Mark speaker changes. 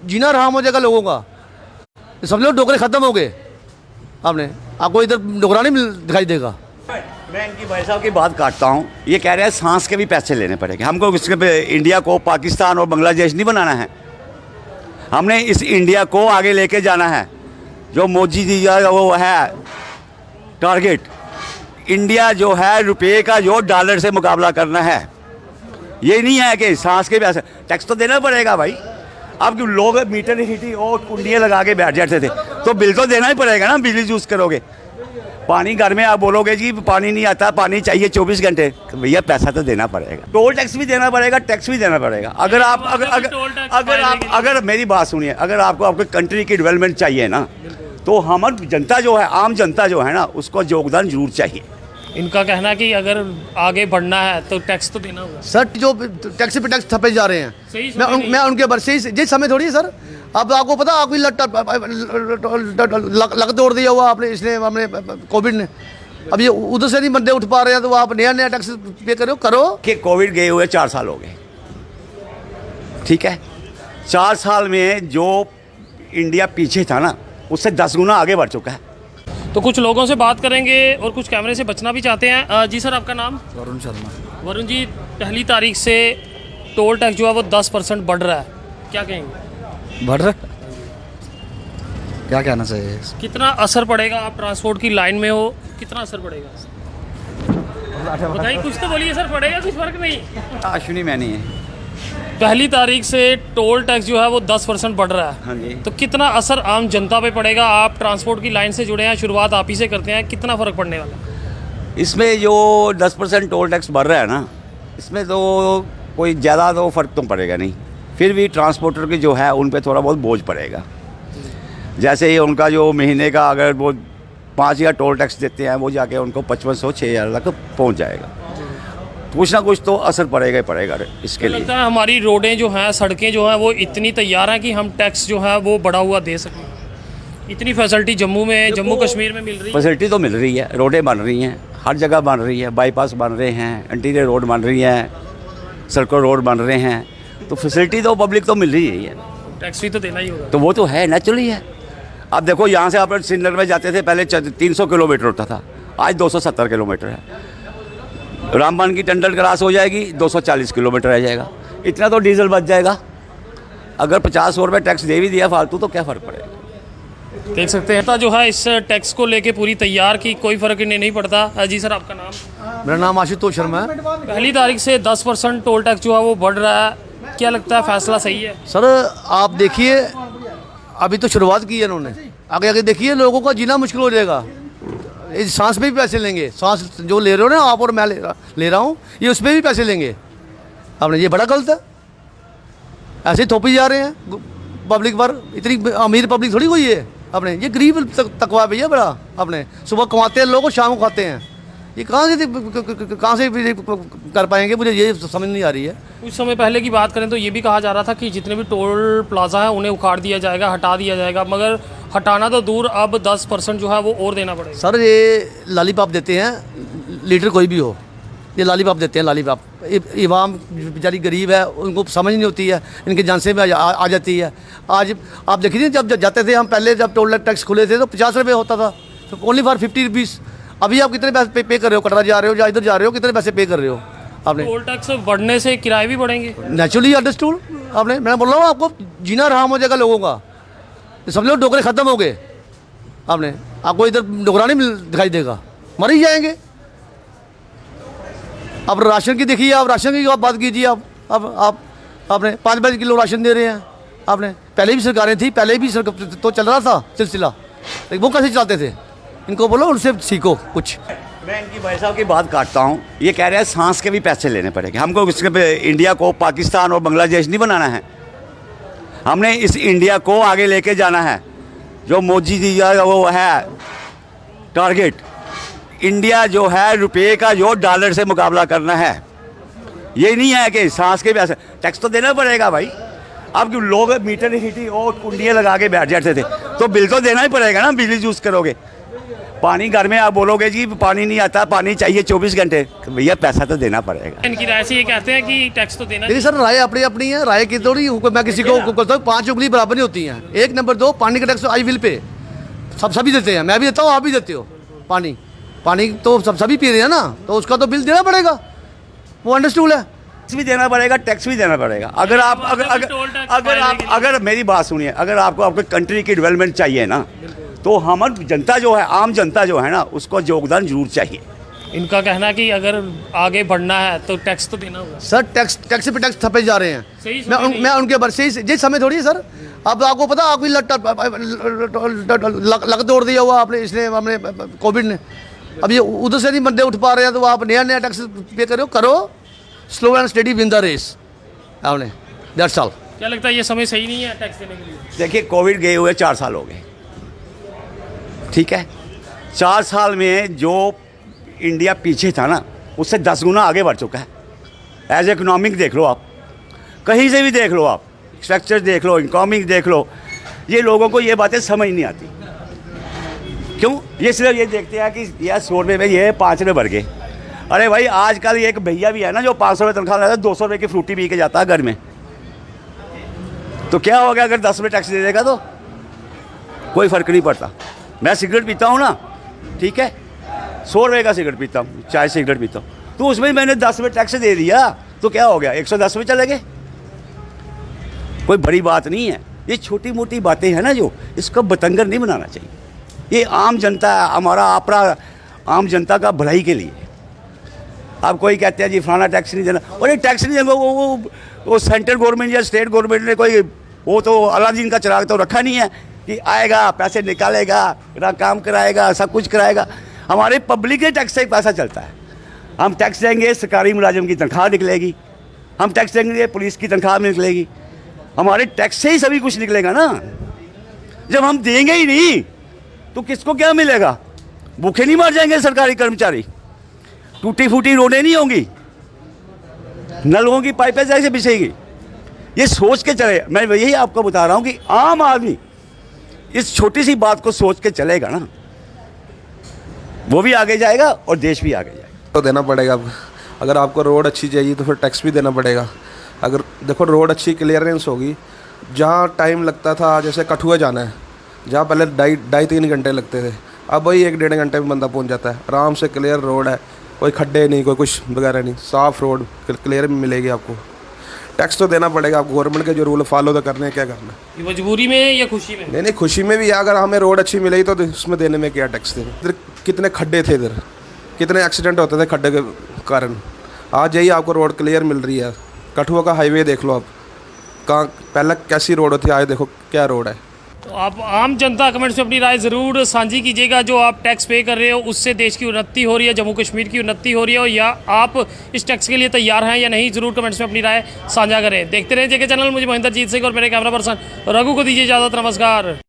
Speaker 1: जीना हराम हो जाएगा लोगों का। सब लोग डोकरे खत्म हो गए। आपने आपको इधर डोकरा नहीं दिखाई देगा।
Speaker 2: मैं इनकी भाई साहब की बात काटता हूँ। ये कह रहे हैं सांस के भी पैसे लेने पड़ेंगे हमको। इसके पे इंडिया को पाकिस्तान और बांग्लादेश नहीं बनाना है। हमने इस इंडिया को आगे लेके जाना है। जो मोदी जी का वो है टारगेट, इंडिया जो है रुपये का जो डॉलर से मुकाबला करना है। ये नहीं है कि सांस के पैसे, टैक्स तो देना पड़ेगा भाई। अब जो लोग मीटर हिटी और कुंडियाँ लगा के बैठ जाते थे, तो बिल तो देना ही पड़ेगा ना। बिजली यूज़ करोगे, पानी घर में आप बोलोगे जी पानी नहीं आता, पानी चाहिए 24 घंटे, भैया पैसा तो देना पड़ेगा। टोल टैक्स भी देना पड़ेगा, टैक्स भी देना पड़ेगा। अगर आप अगर मेरी बात सुनिए, अगर आपको आपके कंट्री की डेवलपमेंट चाहिए ना, तो हमारी जनता जो है, आम जनता जो है ना, उसको योगदान जरूर चाहिए।
Speaker 3: इनका कहना है कि अगर आगे बढ़ना है तो टैक्स तो देना होगा।
Speaker 1: सर जो टैक्स पे टैक्स थपे जा रहे हैं, मैं उनके बर से ये समय थोड़ी है सर। अब आपको पता, आपकी लक तोड़ दिया हुआ आपने, इसने हमने कोविड ने। अब ये उधर से नहीं बंदे उठ पा रहे हैं, तो आप नया टैक्स पे करो
Speaker 2: कि कोविड गए हुए 4 साल हो गए, ठीक है। 4 साल में जो इंडिया पीछे था ना, उससे 10 गुना आगे बढ़ चुका है।
Speaker 3: तो कुछ लोगों से बात करेंगे और कुछ कैमरे से बचना भी चाहते हैं। जी सर, आपका नाम?
Speaker 1: वरुण शर्मा।
Speaker 3: वरुण जी, पहली तारीख से टोल टैक्स जो है वो 10% बढ़ रहा है, क्या कहेंगे?
Speaker 1: बढ़ रहा, क्या कहना चाहिए?
Speaker 3: कितना असर पड़ेगा? आप ट्रांसपोर्ट की लाइन में हो, कितना असर पड़ेगा बताइए, कुछ तो बोलिए सर। पड़ेगा कुछ, फर्क नहीं?
Speaker 2: अश्विनी मैनी है।
Speaker 3: पहली तारीख से टोल टैक्स जो है वो 10% बढ़ रहा है।
Speaker 2: हाँ जी।
Speaker 3: तो कितना असर आम जनता पे पड़ेगा? आप ट्रांसपोर्ट की लाइन से जुड़े हैं, शुरुआत आप ही से करते हैं, कितना फ़र्क पड़ने वाला है?
Speaker 2: इसमें जो 10% टोल टैक्स बढ़ रहा है ना, इसमें तो कोई ज़्यादा तो फ़र्क तो पड़ेगा नहीं। फिर भी ट्रांसपोर्टर की जो है उन पे थोड़ा बहुत बोझ पड़ेगा। जैसे ही उनका जो महीने का अगर वो 5,000 टोल टैक्स देते हैं, वो जाके उनको 5500 6,000 तक पहुँच जाएगा। कुछ ना कुछ तो असर पड़ेगा ही पड़ेगा इसके लिए।
Speaker 3: लगता है हमारी रोडें जो हैं, सड़कें जो हैं, वो इतनी तैयार हैं कि हम टैक्स जो है वो बढ़ा हुआ दे सकें। इतनी फैसिलिटी जम्मू कश्मीर में मिल रही है।
Speaker 2: फैसिलिटी तो मिल रही है, रोडें बन रही हैं, हर जगह बन रही है, बाईपास बन रहे हैं, इंटीरियर रोड बन रही है, सर्कल रोड बन रहे हैं, तो फैसिलिटी तो पब्लिक तो मिल रही है।
Speaker 3: टैक्स भी तो देना ही होगा।
Speaker 2: तो वो तो है, नेचुरली है। अब देखो, यहाँ से आप श्रीनगर में जाते थे, पहले 300 किलोमीटर होता था, आज 270 किलोमीटर है। रामबन की टंडल क्रॉस हो जाएगी, 240 किलोमीटर रह जाएगा। इतना तो डीजल बच जाएगा। अगर 50 रुपये टैक्स दे भी दिया फालतू, तो क्या फ़र्क पड़ेगा?
Speaker 3: देख सकते हैं जो है इस टैक्स को लेके पूरी तैयार की, कोई फ़र्क इन्हें नहीं पड़ता। जी सर, आपका नाम?
Speaker 1: मेरा नाम आशुतोष शर्मा है।
Speaker 3: पहली तारीख से 10% टोल टैक्स जो है वो बढ़ रहा है, क्या लगता है फैसला सही है?
Speaker 1: सर आप देखिए, अभी तो शुरुआत की है इन्होंने, आगे आगे देखिए लोगों का जीना मुश्किल हो जाएगा। इस सांस पे भी पैसे लेंगे, सांस जो ले रहे हो ना आप और मैं ले रहा हूँ, ये उस पर भी पैसे लेंगे। आपने ये बड़ा गलत है, ऐसे ही थोपी जा रहे हैं पब्लिक पर। इतनी अमीर पब्लिक थोड़ी कोई है। अपने ये गरीब तकवा भैया बड़ा, अपने सुबह कमाते हैं लोग और शाम को खाते हैं। ये कहाँ से कर पाएंगे, मुझे ये समझ नहीं आ रही है।
Speaker 3: कुछ समय पहले की बात करें तो ये भी कहा जा रहा था कि जितने भी टोल प्लाजा हैं उन्हें उखाड़ दिया जाएगा, हटा दिया जाएगा, मगर हटाना तो दूर, अब 10% जो है वो और देना पड़ेगा।
Speaker 1: सर ये लॉलीपॉप देते हैं, लीडर कोई भी हो, ये लॉलीपॉप देते हैं, लॉलीपॉप। इमाम बेचारी गरीब है, उनको समझ नहीं होती है, इनके जान से में आ जाती है। आज आप देखिए, जब जाते थे हम पहले, जब टोल टैक्स खुले थे तो 50 रुपये होता था, तो ओनली फॉर 50 रुपीज़। अभी आप कितने पैसे पे कर रहे हो? कटरा जा रहे हो या इधर जा रहे हो, कितने पैसे पे कर रहे हो आपने?
Speaker 3: टोल टैक्स बढ़ने से किराए भी बढ़ेंगे,
Speaker 1: नेचुरली अंडरस्टूड आपने। मैं बोल रहा हूँ आपको, जीना हराम हो जाएगा लोगों का। सब लोग डोकरे खत्म हो गए। आपने आपको इधर डोकरा नहीं दिखाई देगा, मर ही जाएंगे। अब राशन की देखिए, आप राशन की बात कीजिए। आप आपने 5 किलो राशन दे रहे हैं आपने। पहले भी सरकारें थी, पहले भी तो चल रहा था सिलसिला, लेकिन वो कैसे चलाते थे? इनको बोलो, उनसे सीखो कुछ।
Speaker 2: मैं इनकी भाई साहब की बात काटता हूँ। ये कह रहे हैं सांस के भी पैसे लेने पड़ेंगे हमको। इसके पे इंडिया को पाकिस्तान और बांग्लादेश नहीं बनाना है। हमने इस इंडिया को आगे लेके जाना है। जो मोदी जी का वो है टारगेट, इंडिया जो है रुपये का जो डॉलर से मुकाबला करना है। ये नहीं है कि सांस के पैसे, टैक्स तो देना पड़ेगा भाई। अब जो लोग मीटर हिटी और कुंडियाँ लगा के बैठ जाते थे, तो बिल तो देना ही पड़ेगा ना। बिजली यूज़ करोगे, पानी घर में आप बोलोगे जी पानी नहीं आता, पानी चाहिए 24 घंटे, भैया पैसा तो देना पड़ेगा।
Speaker 3: इनकी राय से ये कहते हैं कि टैक्स तो देना
Speaker 1: देखिए सर, राय अपनी अपनी है, राय की थोड़ी मैं किसी को कहता हूँ 5 उंगली बराबर नहीं होती हैं। 1 नंबर 2, पानी का टैक्स आई विल पे, सभी देते हैं, मैं भी देता हूँ, आप भी देते हो। पानी तो सभी पी रहे हैं ना, तो उसका तो बिल देना पड़ेगा, वो अंडरस्टूड है।
Speaker 2: टैक्स भी देना पड़ेगा, टैक्स भी देना पड़ेगा। अगर आप अगर मेरी बात सुनिए, अगर आपको आपके कंट्री की डेवलपमेंट चाहिए ना, तो हम जनता जो है, आम जनता जो है ना, उसको योगदान जरूर चाहिए।
Speaker 3: इनका कहना है कि अगर आगे बढ़ना है तो टैक्स तो देना होगा।
Speaker 1: सर टैक्स पे टैक्स थपे जा रहे हैं।
Speaker 3: सही समय नहीं।
Speaker 1: मैं उनके बारे से ये समय थोड़ी है सर। अब आपको पता, आपकी लक तोड़ दिया हुआ आपने, इसने हमने कोविड ने। अब ये उधर से नहीं बंदे उठ पा रहे हैं, तो आप नया टैक्स पे करो, slow and steady win the race आपने, दैट्स ऑल।
Speaker 3: क्या लगता है ये समय सही नहीं है टैक्स देने के लिए?
Speaker 2: देखिए, कोविड गए हुए 4 साल हो गए, ठीक है। 4 साल में जो इंडिया पीछे था ना, उससे 10 गुना आगे बढ़ चुका है। एज इकोनॉमिक देख लो आप, कहीं से भी देख लो आप, स्ट्रक्चर देख लो, इकोनॉमिक देख लो, ये लोगों को ये बातें समझ नहीं आती। क्यों? ये सिर्फ ये देखते हैं कि यार 100 रुपये में ये 5 रुपये बढ़ गए। अरे भाई, आजकल एक भैया भी है ना जो 500 रुपये तनख्वाह लेता है, 200 रुपये की फ्रूटी पी के जाता है घर में। तो क्या हो गया अगर 10 रुपये टैक्स दे देगा तो कोई फ़र्क नहीं पड़ता। मैं सिगरेट पीता हूँ ना, ठीक है, 100 रुपये का सिगरेट पीता हूँ, चाय सिगरेट पीता हूँ, तो उसमें मैंने 10 रुपये टैक्स दे दिया, तो क्या हो गया, 110 रुपये चले गए। कोई बड़ी बात नहीं है। ये छोटी मोटी बातें हैं ना, जो इसको बतंगर नहीं बनाना चाहिए। ये आम जनता, हमारा अपना आम जनता का भलाई के लिए। आप कोई कहते हैं जी फलाना टैक्स नहीं देना, और ये टैक्स नहीं देंगे, वो सेंट्रल गवर्नमेंट या स्टेट गवर्नमेंट ने कोई वो तो अलादीन का चिराग तो रखा नहीं है कि आएगा, पैसे निकालेगा, काम कराएगा, सब कुछ कराएगा। हमारे पब्लिक के टैक्स से पैसा चलता है। हम टैक्स देंगे, सरकारी मुलाजिम की तनख्वाह निकलेगी, हम टैक्स देंगे, पुलिस की तनख्वाह निकलेगी, हमारे टैक्स से ही सभी कुछ निकलेगा ना। जब हम देंगे ही नहीं तो किसको क्या मिलेगा? भूखे नहीं मर जाएंगे सरकारी कर्मचारी? टूटी फूटी रोडें नहीं होंगी? नलों की पाइपें जैसे बिछेगी? ये सोच के चले। मैं यही आपको बता रहा हूँ कि आम आदमी इस छोटी सी बात को सोच के चलेगा ना, वो भी आगे जाएगा और देश भी आगे जाएगा।
Speaker 4: तो देना पड़ेगा। अगर आपको रोड अच्छी चाहिए तो फिर टैक्स भी देना पड़ेगा। अगर देखो रोड अच्छी क्लियरेंस होगी, जहाँ टाइम लगता था, जैसे कठुआ जाना है, जहाँ पहले 2.5-3 घंटे लगते थे, अब वही 1-1.5 घंटे में बंदा पहुँच जाता है। आराम से क्लियर रोड है, कोई खड्डे नहीं, कोई कुछ वगैरह नहीं, साफ़ रोड क्लियर में मिलेगी आपको। टैक्स तो देना पड़ेगा आपको, गवर्नमेंट के जो रूल फॉलो तो करने हैं, क्या करना है।
Speaker 3: ये मजबूरी में या खुशी में?
Speaker 4: नहीं, खुशी में भी है। अगर हमें रोड अच्छी मिलेगी तो उसमें देने में क्या टैक्स देना। इधर कितने खड्डे थे, इधर कितने एक्सीडेंट होते थे खड्डे के कारण। आज यही आपको रोड क्लियर मिल रही है। कठुआ का हाईवे देख लो आप, कहाँ पहले कैसी रोड थी, आज देखो क्या रोड है।
Speaker 3: तो आप आम जनता कमेंट्स में अपनी राय ज़रूर साझी कीजिएगा। जो आप टैक्स पे कर रहे हो उससे देश की उन्नति हो रही है, जम्मू कश्मीर की उन्नति हो रही है, या आप इस टैक्स के लिए तैयार हैं या नहीं, ज़रूर कमेंट्स में अपनी राय साझा करें। देखते रहे जेके चैनल। मुझे महेंद्र जीत सिंह और मेरे कैमरा पर्सन रघु को दीजिए इजाज़त। नमस्कार।